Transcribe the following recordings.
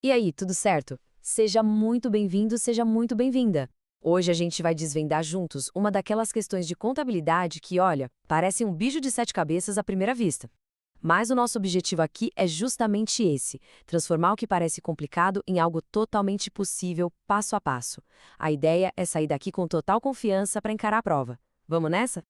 E aí, tudo certo? Seja muito bem-vindo, seja muito bem-vinda. Hoje a gente vai desvendar juntos uma daquelas questões de contabilidade que, olha, parecem um bicho de sete cabeças à primeira vista. Mas o nosso objetivo aqui é justamente esse: transformar o que parece complicado em algo totalmente possível, passo a passo. A ideia é sair daqui com total confiança para encarar a prova. Vamos nessa?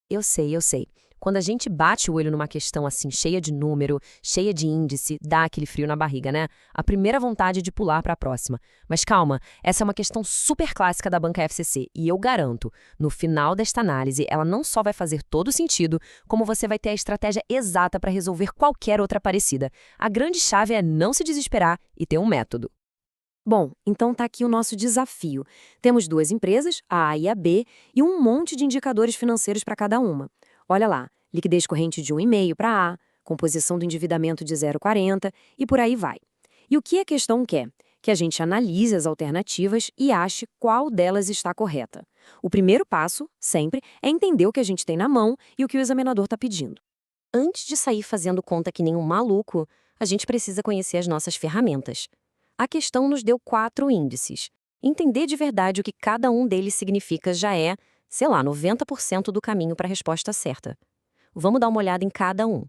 Eu sei, eu sei. Quando a gente bate o olho numa questão assim, cheia de número, cheia de índice, dá aquele frio na barriga, né? A primeira vontade de pular para a próxima. Mas calma, essa é uma questão super clássica da banca FCC e eu garanto, no final desta análise, ela não só vai fazer todo sentido, como você vai ter a estratégia exata para resolver qualquer outra parecida. A grande chave é não se desesperar e ter um método. Bom, então tá aqui o nosso desafio. Temos duas empresas, a A e a B, e um monte de indicadores financeiros para cada uma. Olha lá, liquidez corrente de 1,5 para A, composição do endividamento de 0,40 e por aí vai. E o que a questão quer? Que a gente analise as alternativas e ache qual delas está correta. O primeiro passo, sempre, é entender o que a gente tem na mão e o que o examinador está pedindo. Antes de sair fazendo conta que nem um maluco, a gente precisa conhecer as nossas ferramentas. A questão nos deu 4 índices. Entender de verdade o que cada um deles significa já é, sei lá, 90% do caminho para a resposta certa. Vamos dar uma olhada em cada um.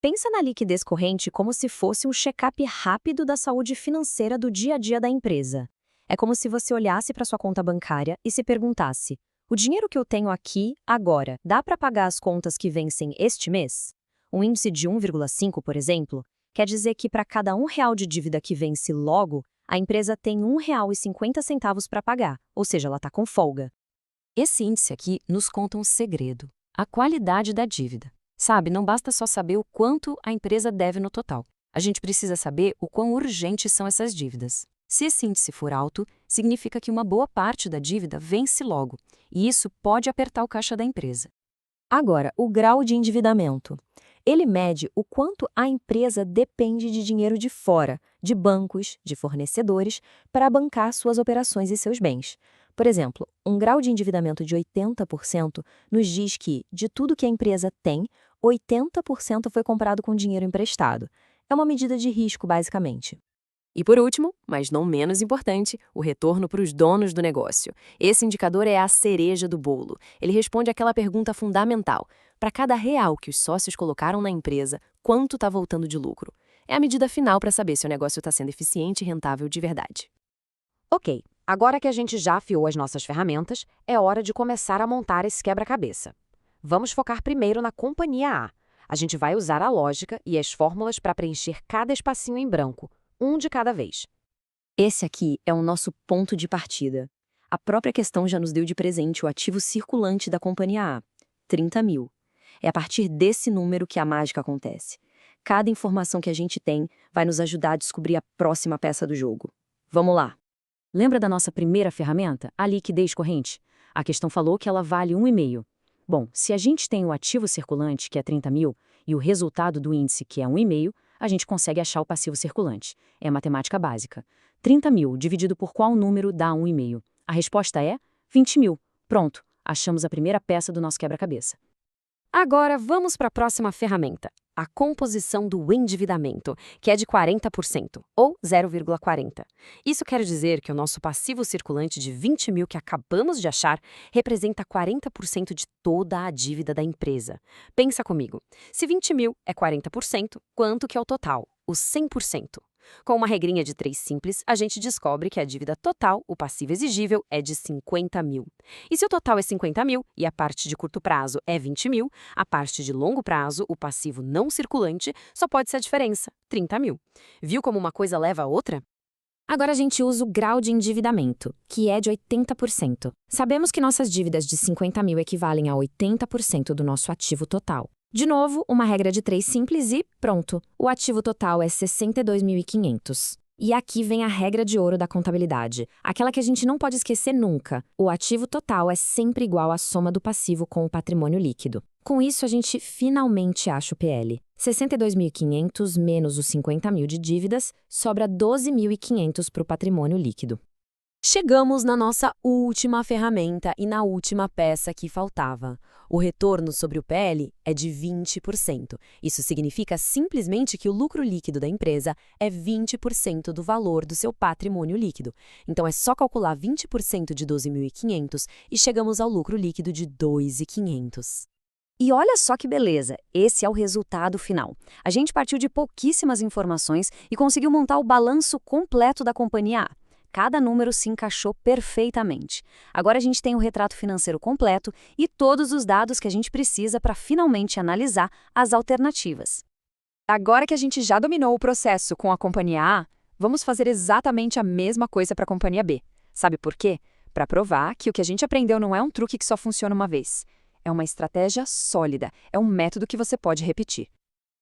Pensa na liquidez corrente como se fosse um check-up rápido da saúde financeira do dia a dia da empresa. É como se você olhasse para sua conta bancária e se perguntasse: o dinheiro que eu tenho aqui, agora, dá para pagar as contas que vencem este mês? Um índice de 1,5, por exemplo, quer dizer que para cada R$ 1 de dívida que vence logo, a empresa tem R$ 1,50 para pagar, ou seja, ela está com folga. Esse índice aqui nos conta um segredo: a qualidade da dívida. Sabe, não basta só saber o quanto a empresa deve no total. A gente precisa saber o quão urgentes são essas dívidas. Se esse índice for alto, significa que uma boa parte da dívida vence logo, e isso pode apertar o caixa da empresa. Agora, o grau de endividamento. Ele mede o quanto a empresa depende de dinheiro de fora, de bancos, de fornecedores, para bancar suas operações e seus bens. Por exemplo, um grau de endividamento de 80% nos diz que, de tudo que a empresa tem, 80% foi comprado com dinheiro emprestado. É uma medida de risco, basicamente. E por último, mas não menos importante, o retorno para os donos do negócio. Esse indicador é a cereja do bolo. Ele responde àquela pergunta fundamental: para cada real que os sócios colocaram na empresa, quanto está voltando de lucro? É a medida final para saber se o negócio está sendo eficiente e rentável de verdade. Ok, agora que a gente já afiou as nossas ferramentas, é hora de começar a montar esse quebra-cabeça. Vamos focar primeiro na companhia A. A gente vai usar a lógica e as fórmulas para preencher cada espacinho em branco, um de cada vez. Esse aqui é o nosso ponto de partida. A própria questão já nos deu de presente o ativo circulante da companhia A, 30 mil. É a partir desse número que a mágica acontece. Cada informação que a gente tem vai nos ajudar a descobrir a próxima peça do jogo. Vamos lá. Lembra da nossa primeira ferramenta, a liquidez corrente? A questão falou que ela vale 1,5. Bom, se a gente tem o ativo circulante, que é 30 mil, e o resultado do índice, que é 1,5, a gente consegue achar o passivo circulante. É matemática básica. 30 mil dividido por qual número dá 1,5? A resposta é 20 mil. Pronto, achamos a primeira peça do nosso quebra-cabeça. Agora vamos para a próxima ferramenta, a composição do endividamento, que é de 40%, ou 0,40. Isso quer dizer que o nosso passivo circulante de 20 mil que acabamos de achar representa 40% de toda a dívida da empresa. Pensa comigo, se 20 mil é 40%, quanto que é o total? Os 100%. Com uma regrinha de 3 simples, a gente descobre que a dívida total, o passivo exigível, é de 50 mil. E se o total é 50 mil e a parte de curto prazo é 20 mil, a parte de longo prazo, o passivo não circulante, só pode ser a diferença, 30 mil. Viu como uma coisa leva a outra? Agora a gente usa o grau de endividamento, que é de 80%. Sabemos que nossas dívidas de 50 mil equivalem a 80% do nosso ativo total. De novo, uma regra de 3 simples e pronto. O ativo total é 62.500. E aqui vem a regra de ouro da contabilidade, aquela que a gente não pode esquecer nunca. O ativo total é sempre igual à soma do passivo com o patrimônio líquido. Com isso, a gente finalmente acha o PL. 62.500 menos os 50 mil de dívidas, sobra 12.500 para o patrimônio líquido. Chegamos na nossa última ferramenta e na última peça que faltava. O retorno sobre o PL é de 20%. Isso significa simplesmente que o lucro líquido da empresa é 20% do valor do seu patrimônio líquido. Então é só calcular 20% de 12.500 e chegamos ao lucro líquido de 2.500. E olha só que beleza, esse é o resultado final. A gente partiu de pouquíssimas informações e conseguiu montar o balanço completo da companhia A. Cada número se encaixou perfeitamente. Agora a gente tem o retrato financeiro completo e todos os dados que a gente precisa para finalmente analisar as alternativas. Agora que a gente já dominou o processo com a companhia A, vamos fazer exatamente a mesma coisa para a companhia B. Sabe por quê? Para provar que o que a gente aprendeu não é um truque que só funciona uma vez. É uma estratégia sólida, é um método que você pode repetir.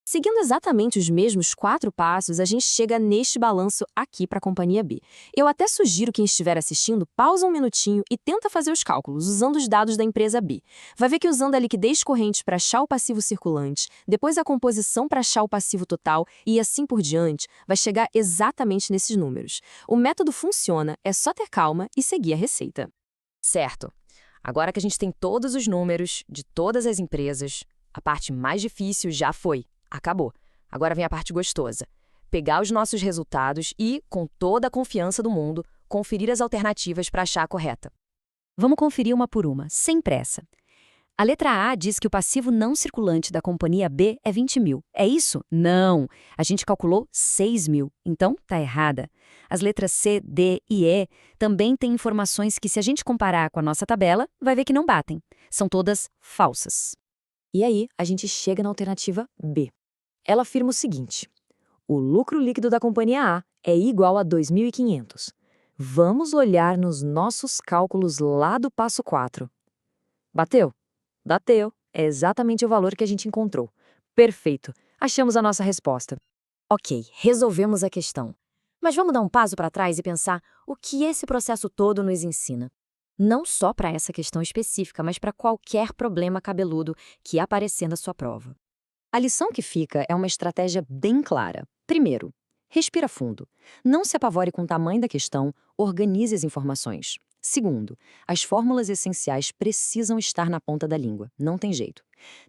Seguindo exatamente os mesmos 4 passos, a gente chega neste balanço aqui para a companhia B. Eu até sugiro quem estiver assistindo, pausa um minutinho e tenta fazer os cálculos usando os dados da empresa B. Vai ver que usando a liquidez corrente para achar o passivo circulante, depois a composição para achar o passivo total e assim por diante, vai chegar exatamente nesses números. O método funciona, é só ter calma e seguir a receita. Certo. Agora que a gente tem todos os números de todas as empresas, a parte mais difícil já foi. Acabou. Agora vem a parte gostosa. Pegar os nossos resultados e, com toda a confiança do mundo, conferir as alternativas para achar a correta. Vamos conferir uma por uma, sem pressa. A letra A diz que o passivo não circulante da companhia B é 20 mil. É isso? Não! A gente calculou 6 mil, então tá errada. As letras C, D e E também têm informações que, se a gente comparar com a nossa tabela, vai ver que não batem. São todas falsas. E aí, a gente chega na alternativa B. Ela afirma o seguinte: o lucro líquido da companhia A é igual a 2.500. Vamos olhar nos nossos cálculos lá do passo 4. Bateu? Bateu. É exatamente o valor que a gente encontrou. Perfeito. Achamos a nossa resposta. Ok, resolvemos a questão. Mas vamos dar um passo para trás e pensar o que esse processo todo nos ensina. Não só para essa questão específica, mas para qualquer problema cabeludo que aparecer na sua prova. A lição que fica é uma estratégia bem clara. Primeiro, respira fundo. Não se apavore com o tamanho da questão, organize as informações. Segundo, as fórmulas essenciais precisam estar na ponta da língua, não tem jeito.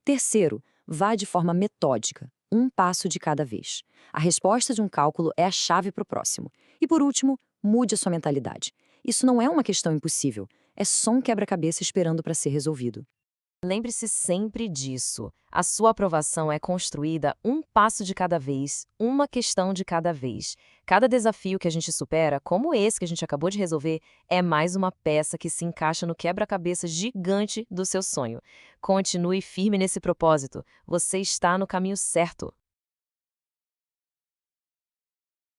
Terceiro, vá de forma metódica, um passo de cada vez. A resposta de um cálculo é a chave para o próximo. E por último, mude a sua mentalidade. Isso não é uma questão impossível, é só um quebra-cabeça esperando para ser resolvido. Lembre-se sempre disso. A sua aprovação é construída um passo de cada vez, uma questão de cada vez. Cada desafio que a gente supera, como esse que a gente acabou de resolver, é mais uma peça que se encaixa no quebra-cabeça gigante do seu sonho. Continue firme nesse propósito. Você está no caminho certo.